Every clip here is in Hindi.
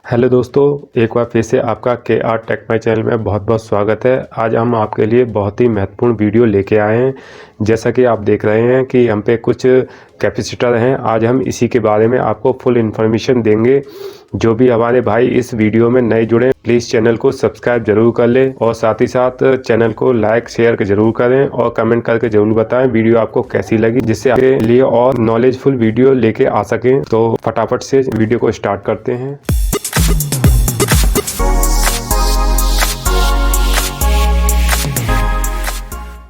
हेलो दोस्तों, एक बार फिर से आपका KR टेक माई चैनल में बहुत बहुत स्वागत है। आज हम आपके लिए बहुत ही महत्वपूर्ण वीडियो लेके आए हैं। जैसा कि आप देख रहे हैं कि हम पे कुछ कैपेसिटर हैं। आज हम इसी के बारे में आपको फुल इन्फॉर्मेशन देंगे। जो भी हमारे भाई इस वीडियो में नए जुड़े, प्लीज़ चैनल को सब्सक्राइब जरूर कर लें और साथ ही साथ चैनल को लाइक शेयर जरूर करें और कमेंट करके ज़रूर बताएं वीडियो आपको कैसी लगी, जिससे आपके लिए और नॉलेजफुल वीडियो लेके आ सकें। तो फटाफट से वीडियो को स्टार्ट करते हैं।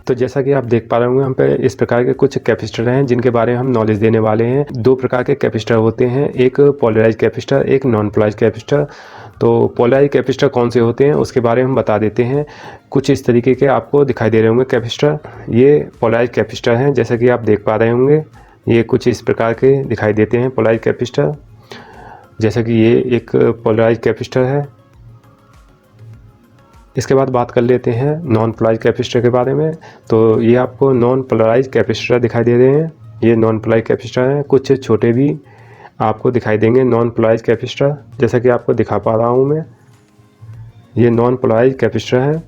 तो जैसा कि आप देख पा रहे होंगे, हम पे इस प्रकार के कुछ कैपेसिटर हैं जिनके बारे में हम नॉलेज देने वाले हैं। दो प्रकार के कैपेसिटर होते हैं, एक पोलराइज कैपेसिटर, एक नॉन पोलराइज कैपेसिटर। तो पोलराइज कैपेसिटर कौन से होते हैं उसके बारे में हम बता देते हैं। कुछ इस तरीके के आपको दिखाई दे रहे होंगे कैपेसिटर, ये पोलराइज कैपेसिटर हैं। जैसा कि आप देख पा रहे होंगे, ये कुछ इस प्रकार के दिखाई देते हैं पोलराइज कैपेसिटर। जैसा कि ये एक पोलराइज कैपेसिटर है। इसके बाद बात कर लेते हैं नॉन पोलराइज कैपेसिटर के बारे में। तो ये आपको नॉन पोलराइज कैपेसिटर दिखाई दे रहे हैं, ये नॉन पोलराइज कैपेसिटर हैं। कुछ छोटे भी आपको दिखाई देंगे नॉन पोलराइज कैपेसिटर, जैसा कि आपको दिखा पा रहा हूँ मैं, ये नॉन पोलराइज कैपेसिटर है।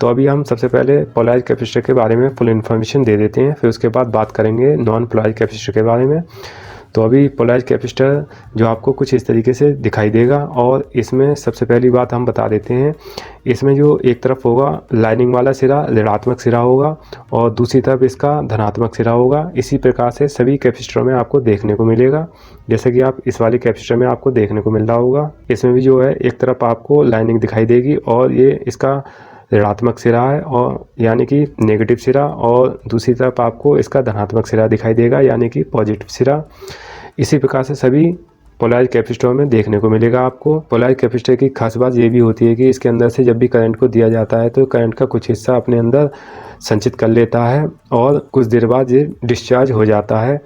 तो अभी हम सबसे पहले पोलराइज कैपेसिटर के बारे में फुल इन्फॉर्मेशन दे देते हैं, फिर उसके बाद बात करेंगे नॉन पोलराइज कैपेसिटर के बारे में। तो अभी पोलराइज कैपेसिटर जो आपको कुछ इस तरीके से दिखाई देगा, और इसमें सबसे पहली बात हम बता देते हैं, इसमें जो एक तरफ होगा लाइनिंग वाला सिरा ऋणात्मक सिरा होगा और दूसरी तरफ इसका धनात्मक सिरा होगा। इसी प्रकार से सभी कैपेसिटरों में आपको देखने को मिलेगा, जैसे कि आप इस वाले कैपेसिटर में आपको देखने को मिल रहा होगा। इसमें भी जो है एक तरफ आपको लाइनिंग दिखाई देगी और ये इसका ऋणात्मक सिरा है, और यानी कि नेगेटिव सिरा, और दूसरी तरफ आपको इसका धनात्मक सिरा दिखाई देगा, यानी कि पॉजिटिव सिरा। इसी प्रकार से सभी पोलराइज कैपेसिटरों में देखने को मिलेगा आपको। पोलराइज कैपेसिटर की खास बात ये भी होती है कि इसके अंदर से जब भी करंट को दिया जाता है तो करंट का कुछ हिस्सा अपने अंदर संचित कर लेता है और कुछ देर बाद ये डिस्चार्ज हो जाता है।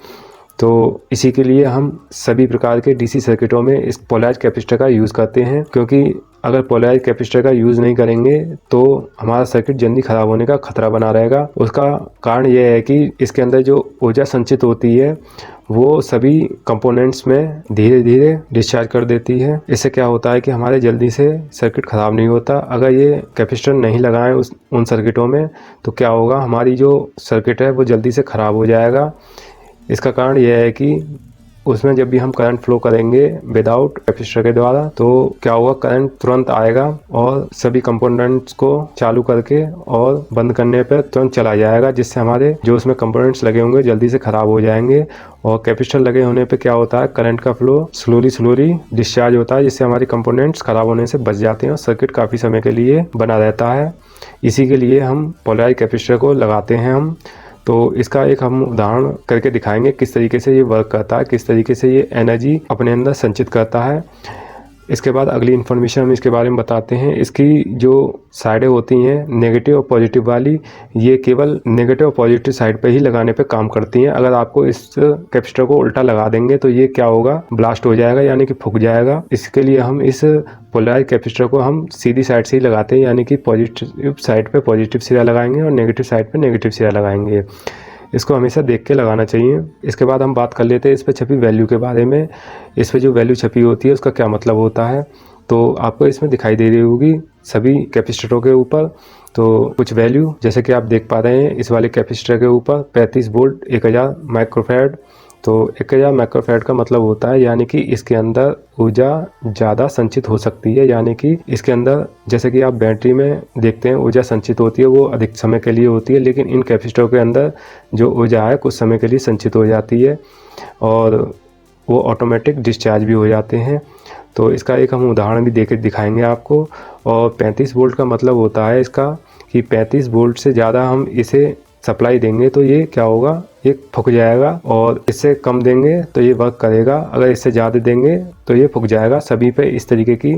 तो इसी के लिए हम सभी प्रकार के डीसी सर्किटों में इस पोलराइज कैपेसिटर का यूज़ करते हैं, क्योंकि अगर पोलराइज कैपेसिटर का यूज़ नहीं करेंगे तो हमारा सर्किट जल्दी ख़राब होने का खतरा बना रहेगा। उसका कारण यह है कि इसके अंदर जो ऊर्जा संचित होती है वो सभी कंपोनेंट्स में धीरे धीरे डिस्चार्ज कर देती है। इससे क्या होता है कि हमारे जल्दी से सर्किट ख़राब नहीं होता। अगर ये कैपेसिटर नहीं लगाएं उन सर्किटों में तो क्या होगा, हमारी जो सर्किट है वो जल्दी से ख़राब हो जाएगा। इसका कारण यह है कि उसमें जब भी हम करंट फ्लो करेंगे विदाउट कैपेसिटर के द्वारा, तो क्या होगा, करंट तुरंत आएगा और सभी कंपोनेंट्स को चालू करके और बंद करने पर तुरंत चला जाएगा, जिससे हमारे जो उसमें कंपोनेंट्स लगे होंगे जल्दी से ख़राब हो जाएंगे। और कैपेसिटर लगे होने पे क्या होता है, करंट का फ्लो स्लोली डिस्चार्ज होता है, जिससे हमारे कंपोनेंट्स ख़राब होने से बच जाते हैं और सर्किट काफ़ी समय के लिए बना रहता है। इसी के लिए हम पोलराइज कैपेसिटर को लगाते हैं हम। तो इसका एक हम उदाहरण करके दिखाएंगे किस तरीके से ये वर्क करता है, किस तरीके से ये एनर्जी अपने अंदर संचित करता है। इसके बाद अगली इन्फॉर्मेशन हम इसके बारे में बताते हैं। इसकी जो साइडें होती हैं नेगेटिव और पॉजिटिव वाली, ये केवल नेगेटिव और पॉजिटिव साइड पे ही लगाने पे काम करती हैं। अगर आपको इस कैपेसिटर को उल्टा लगा देंगे तो ये क्या होगा, ब्लास्ट हो जाएगा, यानी कि फूक जाएगा। इसके लिए हम इस पोलराइज कैपेसिटर को हम सीधी साइड से ही लगाते हैं, यानी कि पॉजिटिव साइड पे पॉजिटिव सिरा लगाएंगे और नेगेटिव साइड पे नेगेटिव सिरा लगाएंगे। इसको हमेशा देख के लगाना चाहिए। इसके बाद हम बात कर लेते हैं इस पर छपी वैल्यू के बारे में। इस पर जो वैल्यू छपी होती है उसका क्या मतलब होता है, तो आपको इसमें दिखाई दे रही होगी सभी कैपेसिटरों के ऊपर। तो कुछ वैल्यू जैसे कि आप देख पा रहे हैं, इस वाले कैपेसिटर के ऊपर 35 वोल्ट 1000 माइक्रोफैराड। तो 1000 माइक्रोफैराड का मतलब होता है यानी कि इसके अंदर ऊर्जा ज़्यादा संचित हो सकती है, यानी कि इसके अंदर जैसे कि आप बैटरी में देखते हैं ऊर्जा संचित होती है वो अधिक समय के लिए होती है, लेकिन इन कैपेसिटरों के अंदर जो ऊर्जा है कुछ समय के लिए संचित हो जाती है और वो ऑटोमेटिक डिस्चार्ज भी हो जाते हैं। तो इसका एक हम उदाहरण भी देके दिखाएंगे आपको। और 35 वोल्ट का मतलब होता है इसका कि 35 वोल्ट से ज़्यादा हम इसे सप्लाई देंगे तो ये क्या होगा, ये फूक जाएगा, और इससे कम देंगे तो ये वर्क करेगा, अगर इससे ज़्यादा देंगे तो ये फूक जाएगा। सभी पे इस तरीके की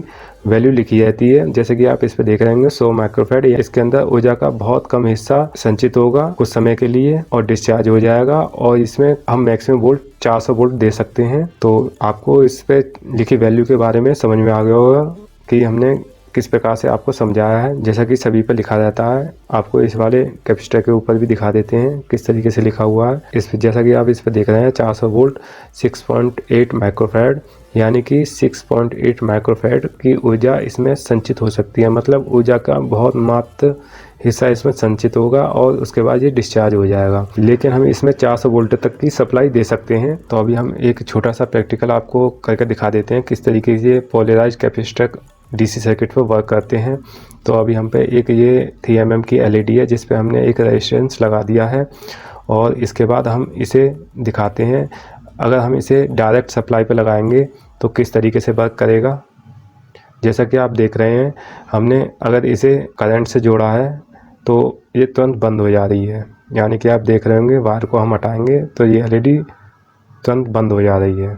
वैल्यू लिखी रहती है, जैसे कि आप इस पे देख रहे होंगे 100 माइक्रोफैराड। इसके अंदर ऊर्जा का बहुत कम हिस्सा संचित होगा कुछ समय के लिए और डिस्चार्ज हो जाएगा, और इसमें हम मैक्सिमम वोल्ट 400 वोल्ट दे सकते हैं। तो आपको इस पे लिखी वैल्यू के बारे में समझ में आ गया होगा कि हमने किस प्रकार से आपको समझाया है। जैसा कि सभी पर लिखा रहता है, आपको इस वाले कैपेसिटर के ऊपर भी दिखा देते हैं किस तरीके से लिखा हुआ है। इस जैसा कि आप इस पर देख रहे हैं 400 वोल्ट 6.8 माइक्रोफैराड, यानी कि 6.8 माइक्रोफैराड की ऊर्जा इसमें संचित हो सकती है। मतलब ऊर्जा का बहुत मात्र हिस्सा इसमें संचित होगा और उसके बाद ये डिस्चार्ज हो जाएगा। लेकिन हम इसमें 400 वोल्ट तक की सप्लाई दे सकते हैं। तो अभी हम एक छोटा सा प्रैक्टिकल आपको करके दिखा देते हैं किस तरीके से पोलराइज्ड कैपेसिटर डीसी सर्किट पर वर्क करते हैं। तो अभी हम पे एक ये 3 mm की LED है जिस पे हमने एक रेजिस्टेंस लगा दिया है और इसके बाद हम इसे दिखाते हैं। अगर हम इसे डायरेक्ट सप्लाई पे लगाएंगे तो किस तरीके से वर्क करेगा। जैसा कि आप देख रहे हैं, हमने अगर इसे करंट से जोड़ा है तो ये तुरंत बंद हो जा रही है। यानी कि आप देख रहे होंगे वायर को हम हटाएंगे तो ये LED तुरंत बंद हो जा रही है।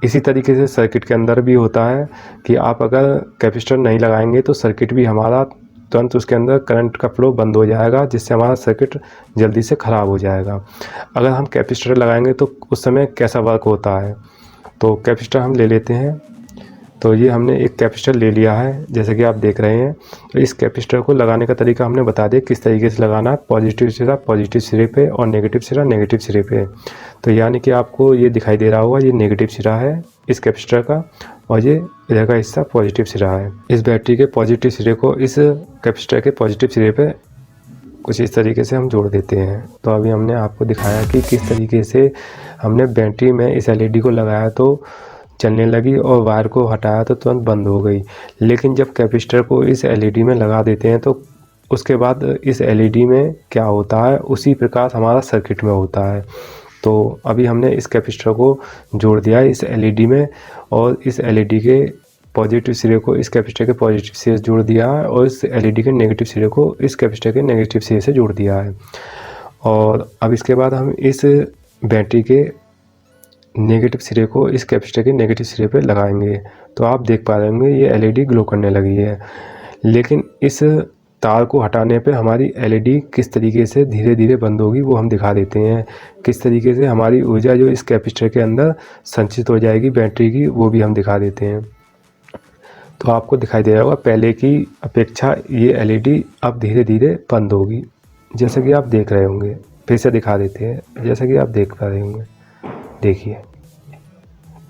इसी तरीके से सर्किट के अंदर भी होता है कि आप अगर कैपेसिटर नहीं लगाएंगे तो सर्किट भी हमारा तुरंत उसके अंदर करंट का फ्लो बंद हो जाएगा, जिससे हमारा सर्किट जल्दी से ख़राब हो जाएगा। अगर हम कैपेसिटर लगाएंगे तो उस समय कैसा वर्क होता है। तो कैपेसिटर हम ले लेते हैं। तो ये हमने एक कैपेसिटर ले लिया है जैसे कि आप देख रहे हैं। तो इस कैपेसिटर को लगाने का तरीका हमने बता दिया किस तरीके से लगाना है। पॉजिटिव सिरा पॉजिटिव सिरे पे और नेगेटिव सिरा नेगेटिव सिरे पे। तो यानी कि आपको ये दिखाई दे रहा होगा, ये नेगेटिव सिरा है इस कैपेसिटर का और ये इधर का हिस्सा पॉजिटिव सिरा है। इस बैटरी के पॉजिटिव सिरे को इस कैपेसिटर के पॉजिटिव सिरे पे कुछ इस तरीके से हम जोड़ देते हैं। तो अभी हमने आपको दिखाया कि किस तरीके से हमने बैटरी में इस LED को लगाया तो चलने लगी और वायर को हटाया तो तुरंत बंद हो गई। लेकिन जब कैपेसिटर को इस LED में लगा देते हैं तो उसके बाद इस LED में क्या होता है उसी प्रकार हमारा सर्किट में होता है। तो अभी हमने इस कैपेसिटर को जोड़ दिया है इस LED में और इस LED के पॉजिटिव सिरे को इस कैपेसिटर के पॉजिटिव सिरे से जोड़ दिया है और इस LED के नेगेटिव सिरे को इस कैपेसिटर के नेगेटिव सिरे से जोड़ दिया है। और अब इसके बाद हम इस बैटरी के नेगेटिव सिरे को इस कैपेसिटर के नेगेटिव सिरे पे लगाएंगे। तो आप देख पा रहे होंगे ये LED ग्लो करने लगी है। लेकिन इस तार को हटाने पे हमारी LED किस तरीके से धीरे धीरे बंद होगी वो हम दिखा देते हैं। किस तरीके से हमारी ऊर्जा जो इस कैपेसिटर के अंदर संचित हो जाएगी बैटरी की, वो भी हम दिखा देते हैं। तो आपको दिखाई दे रहा होगा पहले की अपेक्षा ये LED अब धीरे धीरे बंद होगी, जैसा कि आप देख रहे होंगे। फिर से दिखा देते हैं जैसा कि आप देख पा रहे होंगे। देखिए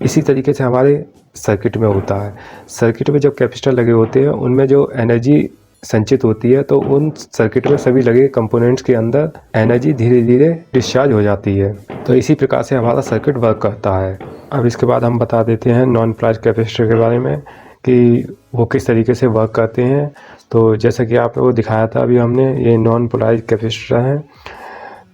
इसी तरीके से हमारे सर्किट में होता है। सर्किट में जब कैपेसिटर लगे होते हैं उनमें जो एनर्जी संचित होती है तो उन सर्किट में सभी लगे कंपोनेंट्स के अंदर एनर्जी धीरे धीरे डिस्चार्ज हो जाती है। तो इसी प्रकार से हमारा सर्किट वर्क करता है। अब इसके बाद हम बता देते हैं नॉन पोलराइज्ड कैपेसिटर के बारे में कि वो किस तरीके से वर्क करते हैं। तो जैसा कि आपको दिखाया था अभी हमने, ये नॉन पोलराइज्ड कैपेसिटर हैं।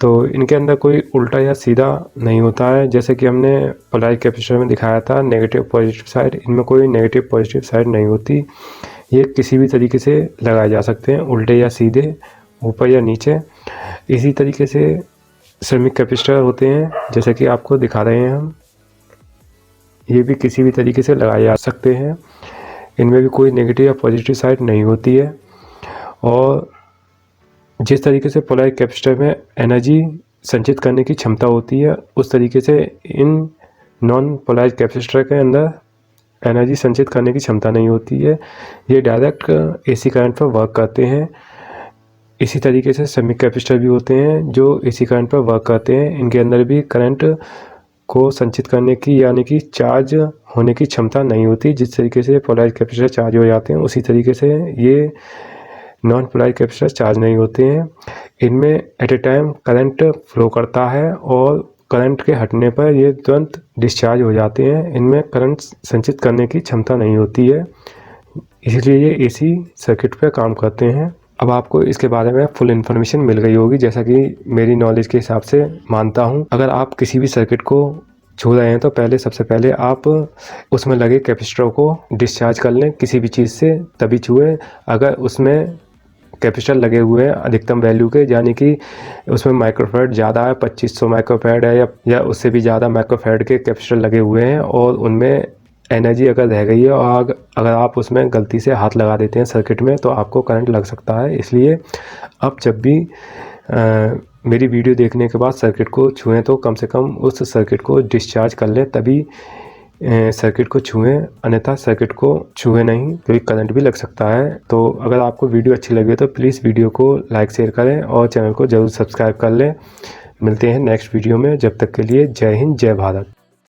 तो इनके अंदर कोई उल्टा या सीधा नहीं होता है। जैसे कि हमने पोलराइज्ड कैपेसिटर में दिखाया था नेगेटिव पॉजिटिव साइड, इनमें कोई नेगेटिव पॉजिटिव साइड नहीं होती। ये किसी भी तरीके से लगाए जा सकते हैं, उल्टे या सीधे, ऊपर या नीचे। इसी तरीके से सिरेमिक कैपेसिटर होते हैं जैसे कि आपको दिखा रहे हैं हम। ये भी किसी भी तरीके से लगाए जा सकते हैं। इनमें भी कोई नेगेटिव या पॉजिटिव साइड नहीं होती है। और जिस तरीके से पोलराइज्ड कैपेसिटर में एनर्जी संचित करने की क्षमता होती है उस तरीके से इन नॉन पोलराइज्ड कैपेसिटर के अंदर एनर्जी संचित करने की क्षमता नहीं होती है। ये डायरेक्ट AC करंट पर वर्क करते हैं। इसी तरीके से सिरेमिक कैपेसिटर भी होते हैं जो AC करंट पर वर्क करते हैं। इनके अंदर भी करंट को संचित करने की यानी कि चार्ज होने की क्षमता नहीं होती। जिस तरीके से पोलराइज्ड कैपेसिटर चार्ज हो जाते हैं उसी तरीके से ये नॉन पोलराइज्ड कैपेसिटर चार्ज नहीं होते हैं। इनमें at a time current flow करता है और करंट के हटने पर ये तुरंत डिस्चार्ज हो जाते हैं। इनमें करंट संचित करने की क्षमता नहीं होती है, इसलिए ये AC सर्किट पर काम करते हैं। अब आपको इसके बारे में फुल इन्फॉर्मेशन मिल गई होगी जैसा कि मेरी नॉलेज के हिसाब से मानता हूँ। अगर आप किसी भी सर्किट को छू रहे हैं तो पहले सबसे पहले आप उसमें लगे कैपेसिटर को डिस्चार्ज कर लें किसी भी चीज़ से, तभी छुएं। अगर उसमें कैपेसिटर लगे हुए हैं अधिकतम वैल्यू के, यानी कि उसमें माइक्रोफैराड ज़्यादा है, 2500 माइक्रोफैराड है या उससे भी ज़्यादा माइक्रोफैराड के कैपेसिटर लगे हुए हैं और उनमें एनर्जी अगर रह गई है और अगर आप उसमें गलती से हाथ लगा देते हैं सर्किट में तो आपको करंट लग सकता है। इसलिए अब जब भी मेरी वीडियो देखने के बाद सर्किट को छुएं तो कम से कम उस सर्किट को डिस्चार्ज कर लें, तभी सर्किट को छुएं, अन्यथा सर्किट को छुएं नहीं, क्योंकि करंट भी लग सकता है। तो अगर आपको वीडियो अच्छी लगी तो प्लीज़ वीडियो को लाइक शेयर करें और चैनल को ज़रूर सब्सक्राइब कर लें। मिलते हैं नेक्स्ट वीडियो में, जब तक के लिए जय हिंद जय भारत।